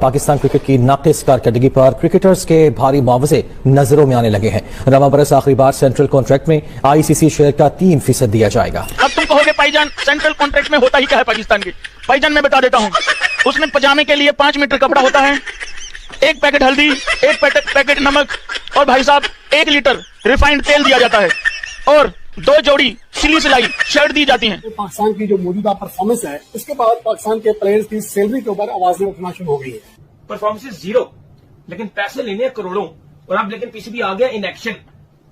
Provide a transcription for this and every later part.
Pakistan cricket की नाकिस कारकर्दगी पर क्रिकेटर्स के भारी मुआवजे नजरों में आने लगे हैं। रवा बरस आखिरी बार सेंट्रल कॉन्ट्रैक्ट में ICC शेयर का 3% दिया जाएगा। अब तुम कहोगे भाईजान सेंट्रल कॉन्ट्रैक्ट में होता ही क्या है पाकिस्तान की? भाईजान मैं बता देता हूँ, उसमें पजामे के लिए 5 मीटर कपड़ा होता है, 1 पैकेट हल्दी, 1 पैकेट नमक और भाई साहब 1 लीटर रिफाइंड तेल दिया जाता है और 2 जोड़ी सिलाई शर्ट दी जाती है। पाकिस्तान की जो मौजूदा परफॉर्मेंस है, इसके बाद पाकिस्तान के प्लेयर्स की सैलरी के ऊपर आवाजें उठना शुरू हो गई है। परफॉर्मेंस 0, लेकिन पैसे लेने करोड़ों, और अब लेकिन PCB आ गया इन एक्शन,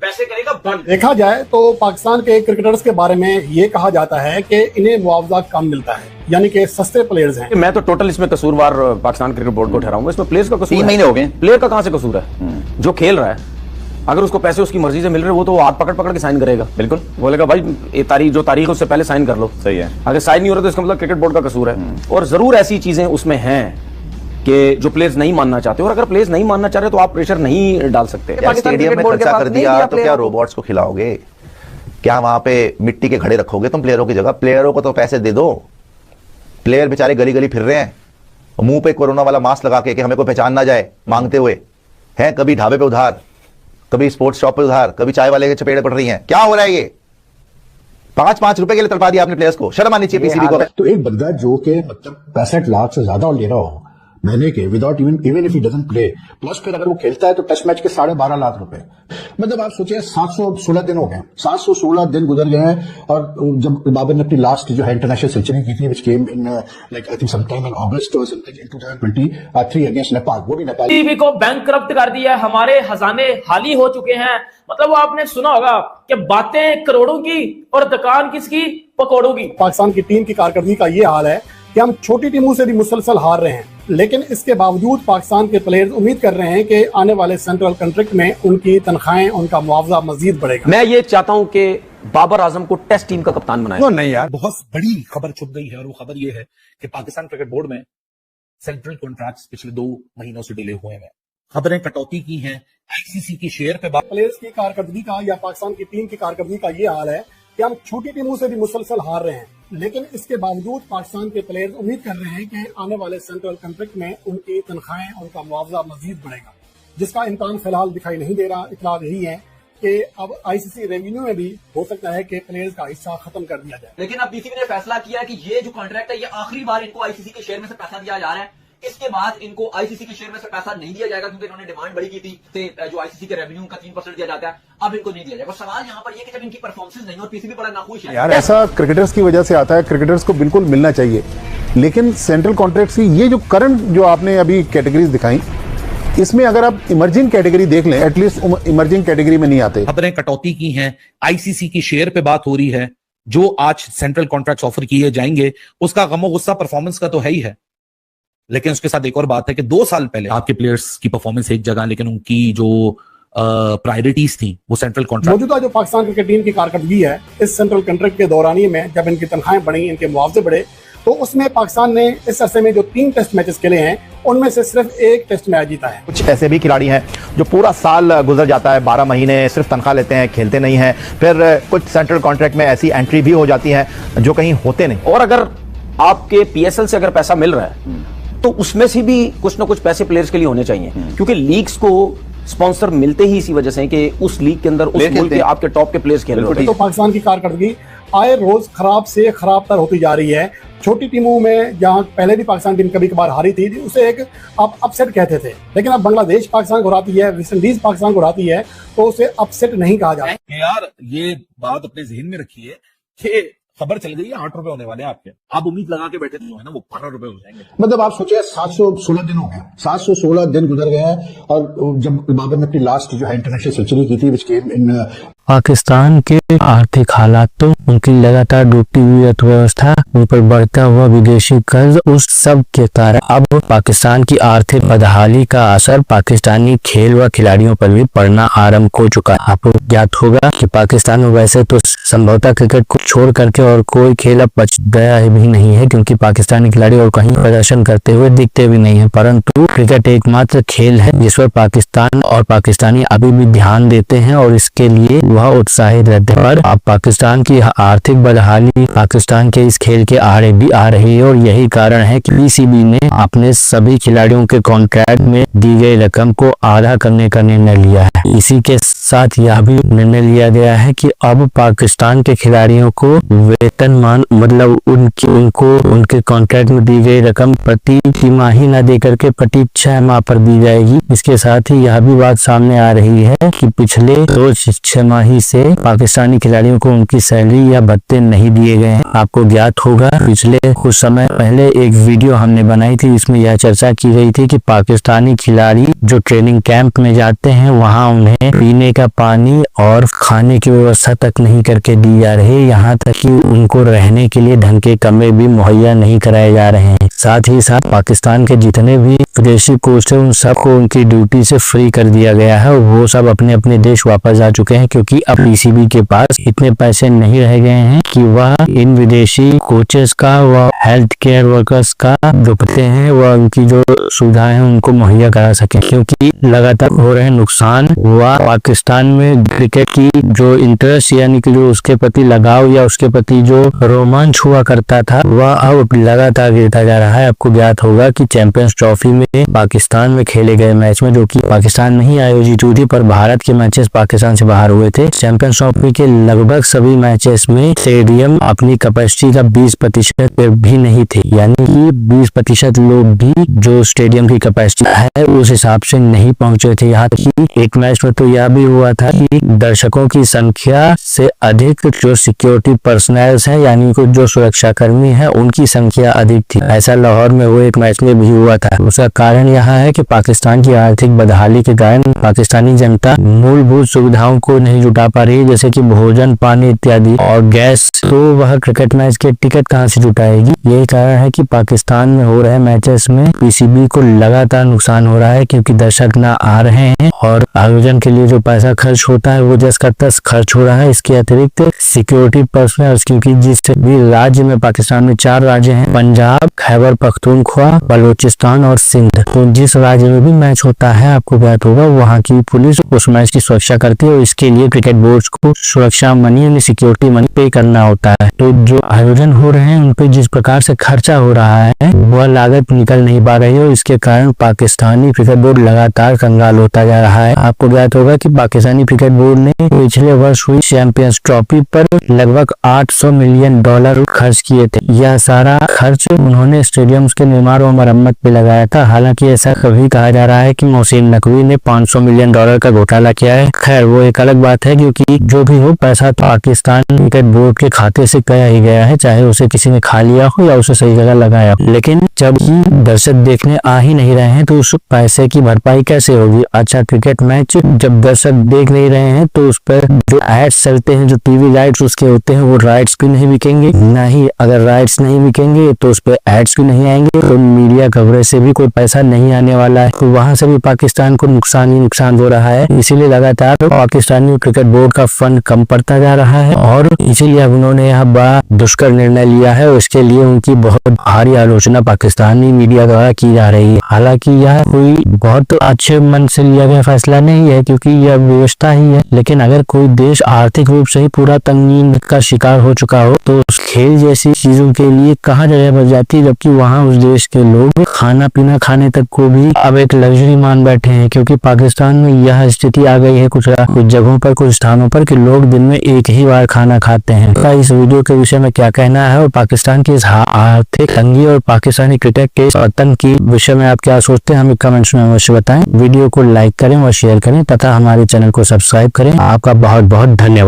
पैसे करेगा बंद। देखा जाए तो पाकिस्तान के क्रिकेटर्स के बारे में ये कहा जाता है कि इन्हें मुआवजा कम मिलता है, यानी कि सस्ते प्लेयर्स हैं। मैं तो टोटल इसमें कसूरवार पाकिस्तान क्रिकेट बोर्ड को ठहराऊंगा। इसमें प्लेयर्स का कसूर 3 महीने हो गए, प्लेयर का कहां से कसूर है? जो खेल रहा है, अगर उसको पैसे उसकी मर्जी से मिल रहे हैं, वो तो हाथ पकड़ के साइन करेगा। बिल्कुल बोलेगा भाई ये तारीख है उससे पहले साइन कर लो। सही है। अगर साइन नहीं हो रहा तो इसका मतलब क्रिकेट बोर्ड का कसूर है। और जरूर ऐसी चीजें उसमें हैं कि जो प्लेयर्स नहीं मानना चाहते, और अगर प्लेयर्स नहीं मानना चाह रहे तो आप प्रेशर नहीं डाल सकते। स्टेडियम में खर्चा कर दिया तो क्या रोबोट्स को खिलाओगे? क्या वहां पे मिट्टी के घड़े रखोगे तुम प्लेयरों की जगह? प्लेयरों को तो पैसे दे दो। प्लेयर बेचारे गली गली फिर रहे हैं, मुंह पे कोरोना वाला मास्क लगा के कि हमें कोई पहचान ना जाए मांगते हुए हैं। कभी ढाबे पे उधार, कभी स्पोर्ट्स शॉप पे उधार, कभी चाय वाले के चपेड़े पड़ रही हैं। क्या हो रहा है ये? 5-5 रुपए के लिए तड़पा दिया आपने प्लेयर्स को। शर्म आनी चाहिए PCB को। तो एक बंदा जो कि मतलब 65 लाख से ज्यादा ले रहा हो महीने के, without even if he doesn't play, plus फिर अगर वो खेलता है तो टेस्ट मैच के 12.5 लाख रुपए, मतलब आप सोचिए 716 दिन हो गए, 716 दिन गुजर गए हैं। और जब बाबर ने अपनी लास्ट जो है इंटरनेशनल सेंचुरी की थी, which came in like I think sometime in August और समथिंग इन 2023 अगेंस्ट नेपाल, वो भी नेपाल टीवी को बैंकक्रप्ट कर दिया, हमारे खजाने खाली हो चुके हैं। मतलब वो आपने सुना होगा कि बातें करोड़ों की और दुकान किसकी? पकौड़ों की। पाकिस्तान की टीम की कारकर्दगी का ये हाल है कि हम छोटी टीमों से भी मुसलसल हार रहे हैं, लेकिन इसके बावजूद पाकिस्तान के प्लेयर्स उम्मीद कर रहे हैं कि आने वाले सेंट्रल कॉन्ट्रैक्ट में उनकी तनख्वाहें, उनका मुआवजा मजीद बढ़ेगा। मैं ये चाहता हूं कि बाबर आजम को टेस्ट टीम का कप्तान बनाए। नहीं यार, बहुत बड़ी खबर छुप गई है और वो खबर ये है कि पाकिस्तान क्रिकेट बोर्ड में सेंट्रल कॉन्ट्रैक्ट्स पिछले 2 महीनों से डिले हुए हैं। खबरें कटौती की हैं, ICC की शेयर पे प्लेयर्स की कारकर्दगी का या पाकिस्तान की टीम की कारकर्दगी का ये हाल है कि हम छोटी टीमों से भी मुसलसल हार रहे हैं, लेकिन इसके बावजूद पाकिस्तान के प्लेयर्स उम्मीद कर रहे हैं कि आने वाले सेंट्रल कॉन्ट्रैक्ट में उनकी तनख्वाहें, उनका मुआवजा मजीद बढ़ेगा, जिसका इम्कान फिलहाल दिखाई नहीं दे रहा। इतला यही है कि अब ICC रेवेन्यू में भी हो सकता है कि प्लेयर्स का हिस्सा खत्म कर दिया जाए। लेकिन अब PCB ने फैसला किया कि ये जो कॉन्ट्रैक्ट है, ये आखिरी बार इनको ICC के शेयर में से पैसा दिया जा रहा है। इसके बाद इनको ICC के शेयर में से पैसा नहीं दिया जाएगा, क्योंकि इन्होंने डिमांड बड़ी की थी जो ICC के रेवेन्यू का 3% दिया जाता है, अब इनको नहीं दिया जाएगा। सवाल यहाँ पर ये कि जब इनकी परफॉर्मेंस नहीं, और PCB बड़ा नाखुश है यार, ऐसा क्रिकेटर्स की वजह से आता है। क्रिकेटर्स को बिल्कुल मिलना चाहिए, लेकिन सेंट्रल कॉन्ट्रैक्ट की ये जो करंट जो आपने अभी कैटेगरीज दिखाई, इसमें अगर आप इमर्जिंग कैटेगरी देख लें, एटलीस्ट इमर्जिंग कैटेगरी में नहीं आते। खबरें कटौती की हैं, ICC की शेयर पे बात हो रही है। जो आज सेंट्रल कॉन्ट्रैक्ट्स ऑफर किए जाएंगे उसका गमो गुस्सा परफॉर्मेंस का तो है ही है, लेकिन उसके साथ एक और बात है कि 2 साल पहले आपके प्लेयर्स की परफॉर्मेंस एक जगह, लेकिन उनकी जो प्रायोरिटीज थी वो सेंट्रल कॉन्ट्रैक्ट। मौजूदा जो पाकिस्तान क्रिकेट टीम की कारकर्दगी है, इस सेंट्रल कॉन्ट्रैक्ट के दौरानिए में जब इनकी तनख्वाहें बढ़ी, इनके मुआवजे बढ़े, तो उसमें पाकिस्तान ने इस अरसे में जो 3 टेस्ट मैचेस खेले हैं, उनमें से सिर्फ 1 टेस्ट मैच जीता है। कुछ ऐसे भी खिलाड़ी हैं जो पूरा साल गुजर जाता है, 12 महीने सिर्फ तनख्वाह लेते हैं, खेलते नहीं हैं। फिर कुछ सेंट्रल कॉन्ट्रैक्ट में ऐसी एंट्री भी हो जाती है जो कहीं होते नहीं। और अगर आपके PSL से अगर पैसा मिल रहा है तो उसमें से भी कुछ ना कुछ पैसे प्लेयर्स के लिए होने चाहिए, क्योंकि लीग्स को स्पॉन्सर मिलते ही इसी वजह से कि उस लीग के अंदर उस मुल्क के आपके टॉप के प्लेयर्स खेल रहे हैं। तो पाकिस्तान की कारकर्दगी आए रोज खराब से खराब तर होती जा रही है। छोटी टीमों में जहां पहले भी पाकिस्तान टीम कभी कभार हारी थी, उसे एक आप अपसेट कहते थे, लेकिन अब बांग्लादेश पाकिस्तान को हराती है, वेस्ट इंडीज पाकिस्तान को हराती है, तो उसे अपसेट नहीं कहा जाता। यार ये बात अपने जहन में रखिए कि खबर चल गई है 8 रुपए होने वाले हैं आपके, आप उम्मीद लगा के बैठे थे, जो है ना वो 12 रुपए हो जाएंगे। मतलब आप सोचिए 716 दिन हो गए, 716 दिन गुजर गए हैं। और जब बाबर ने अपनी लास्ट जो है इंटरनेशनल सेंचुरी की थी, व्हिच केम इन पाकिस्तान के आर्थिक हालात, तो उनकी लगातार डूबती हुई अर्थव्यवस्था, उन पर बढ़ता हुआ विदेशी कर्ज, उस सब के कारण अब पाकिस्तान की आर्थिक बदहाली का असर पाकिस्तानी खेल व खिलाड़ियों पर भी पड़ना आरंभ हो चुका है। आपको ज्ञात होगा कि पाकिस्तान में वैसे तो संभवतः क्रिकेट को छोड़ करके और कोई खेल अब बच गया भी नहीं है, क्योंकि पाकिस्तानी खिलाड़ी और कहीं प्रदर्शन करते हुए दिखते भी नहीं है, परंतु क्रिकेट एकमात्र खेल है जिस पर पाकिस्तान और पाकिस्तानी अभी भी ध्यान देते हैं और इसके लिए वह उत्साहित रहते हैं। पर अब पाकिस्तान की आर्थिक बदहाली पाकिस्तान के इस खेल के आड़े भी आ रही है और यही कारण है कि पीसीबी ने अपने सभी खिलाड़ियों के कॉन्ट्रैक्ट में दी गई रकम को आधा करने का निर्णय लिया है। इसी के साथ यह भी निर्णय लिया गया है कि अब पाकिस्तान के खिलाड़ियों को वेतनमान मतलब उनके कॉन्ट्रैक्ट में दी गई रकम प्रति तिमाही न देकर के प्रति 6 माह पर दी जाएगी। इसके साथ ही यह भी बात सामने आ रही है कि पिछले 2-6 माही से पाकिस्तानी खिलाड़ियों को उनकी सैलरी या भत्ते नहीं दिए गए हैं। आपको ज्ञात होगा पिछले कुछ समय पहले एक वीडियो हमने बनाई थी, इसमें यह चर्चा की गई थी कि पाकिस्तानी खिलाड़ी जो ट्रेनिंग कैंप में जाते हैं वहां उन्हें पीने का पानी और खाने की व्यवस्था तक नहीं करके दी जा रही, यहाँ तक कि उनको रहने के लिए ढंग के कमरे भी मुहैया नहीं कराए जा रहे हैं। साथ ही साथ पाकिस्तान के जितने भी विदेशी कोच हैं उन सबको उनकी ड्यूटी से फ्री कर दिया गया है और वो सब अपने अपने देश वापस जा चुके हैं, क्योंकि अब पीसीबी के पास इतने पैसे नहीं रह गए हैं कि वह इन विदेशी कोचेस का व हेल्थ केयर वर्कर्स का जो पते हैं वह उनकी जो सुविधाएं हैं उनको मुहैया करा सके, क्योंकि लगातार हो रहे नुकसान व पाकिस्तान में क्रिकेट की जो इंटरेस्ट यानी कि जो उसके प्रति लगाव या उसके प्रति जो रोमांच हुआ करता था वह अब लगातार गिरता जा रहा है। आपको ज्ञात होगा कि चैंपियंस ट्रॉफी में पाकिस्तान में खेले गए मैच में, जो कि पाकिस्तान में ही आयोजित हुई थी पर भारत के मैचेस पाकिस्तान से बाहर हुए थे, चैंपियंस ट्रॉफी के लगभग सभी मैचेस में स्टेडियम अपनी कैपेसिटी का 20% भी नहीं थे, यानी कि 20% लोग भी जो स्टेडियम की कैपेसिटी है उस हिसाब से नहीं पहुंचे थे। यहाँ तक कि एक मैच में तो यह भी हुआ था कि दर्शकों की संख्या से अधिक जो सिक्योरिटी पर्सनल्स हैं यानी कि जो सुरक्षा कर्मी हैं उनकी संख्या अधिक थी। ऐसा लाहौर में वो एक मैच में भी हुआ था। उसका कारण यहाँ है कि पाकिस्तान की आर्थिक बदहाली के कारण पाकिस्तानी जनता मूलभूत सुविधाओं को नहीं जुटा पा रही, जैसे कि भोजन, पानी इत्यादि और गैस, तो वह क्रिकेट मैच के टिकट कहाँ से जुटाएगी। यही कारण है कि पाकिस्तान में हो रहे मैचेस में पीसीबी को लगातार नुकसान हो रहा है, क्योंकि दर्शक ना आ रहे हैं और आयोजन के लिए जो पैसा खर्च होता है वो जस का तस खर्च हो रहा है। इसके अतिरिक्त सिक्योरिटी पर्सनल, क्योंकि जिस भी राज्य में पाकिस्तान में 4 राज्य हैं, पंजाब, खैबर पख्तूनख्वा, बलूचिस्तान और सिंध, तो जिस राज्य में भी मैच होता है आपको ज्ञात होगा वहाँ की पुलिस उस मैच की सुरक्षा करती है और इसके लिए क्रिकेट बोर्ड को सुरक्षा मनी यानी सिक्योरिटी मनी पे करना होता है। तो जो आयोजन हो रहे हैं उन पे जिस प्रकार से खर्चा हो रहा है वह लागत निकल नहीं पा रही है और इसके कारण पाकिस्तानी क्रिकेट बोर्ड लगातार कंगाल होता जा रहा है। आपको ज्ञात होगा कि पाकिस्तानी क्रिकेट बोर्ड ने पिछले वर्ष हुई चैंपियंस ट्रॉफी पर लगभग $800 मिलियन खर्च किए थे। यह सारा खर्च उन्होंने स्टेडियम्स के निर्माण और मरम्मत पे लगाया था। हालांकि ऐसा कभी कहा जा रहा है कि मोहसिन नकवी ने $500 मिलियन का घोटाला किया है। खैर वो एक अलग बात है, क्योंकि जो भी हो पैसा तो पाकिस्तान क्रिकेट बोर्ड के खाते से गया ही गया है, चाहे उसे किसी ने खा लिया हो या उसे सही जगह लगाया हो। लेकिन जब ही दर्शक देखने आ ही नहीं रहे हैं तो उस पैसे की भरपाई कैसे होगी। अच्छा क्रिकेट मैच जब दर्शक देख नहीं रहे हैं तो उस पर जो एड्स चलते हैं, जो टीवी राइट्स उसके होते हैं, वो राइट्स भी नहीं बिकेंगे, नहीं अगर राइट्स नहीं बिकेंगे तो उस पर एड्स भी नहीं आएंगे, तो मीडिया कवरेज से भी कोई पैसा नहीं आने वाला है, तो वहां से भी पाकिस्तान को नुकसान ही नुकसान हो रहा है। इसीलिए लगातार पाकिस्तानी क्रिकेट बोर्ड का फंड कम पड़ता जा रहा है और इसीलिए उन्होंने यह बड़ा दुष्कर निर्णय लिया है और इसके लिए उनकी बहुत भारी आलोचना पाकिस्तानी मीडिया द्वारा की जा रही है। हालांकि यह कोई बहुत अच्छे मन से लिया गया फैसला नहीं है, क्योंकि यह व्यवस्था ही है, लेकिन अगर कोई देश आर्थिक रूप से ही पूरा तंगीन का शिकार हो चुका हो तो उस खेल जैसी चीजों के लिए कहाँ जगह बच जाती है, जबकि वहाँ उस देश के लोग खाना पीना खाने तक को भी अब एक लग्जरी मान बैठे हैं। क्योंकि पाकिस्तान में यह स्थिति आ गई है कुछ जगहों पर, कुछ स्थानों पर कि लोग दिन में एक ही बार खाना खाते हैं। इस वीडियो के विषय में क्या कहना है और पाकिस्तान की इस आर्थिक तंगी और पाकिस्तानी क्रिकेट के पतन की विषय में आप क्या सोचते हैं, हमें कमेंट्स में अवश्य बताएं। वीडियो को लाइक करें और शेयर करें तथा हमारे चैनल को सब्सक्राइब करें। आपका बहुत बहुत धन्यवाद।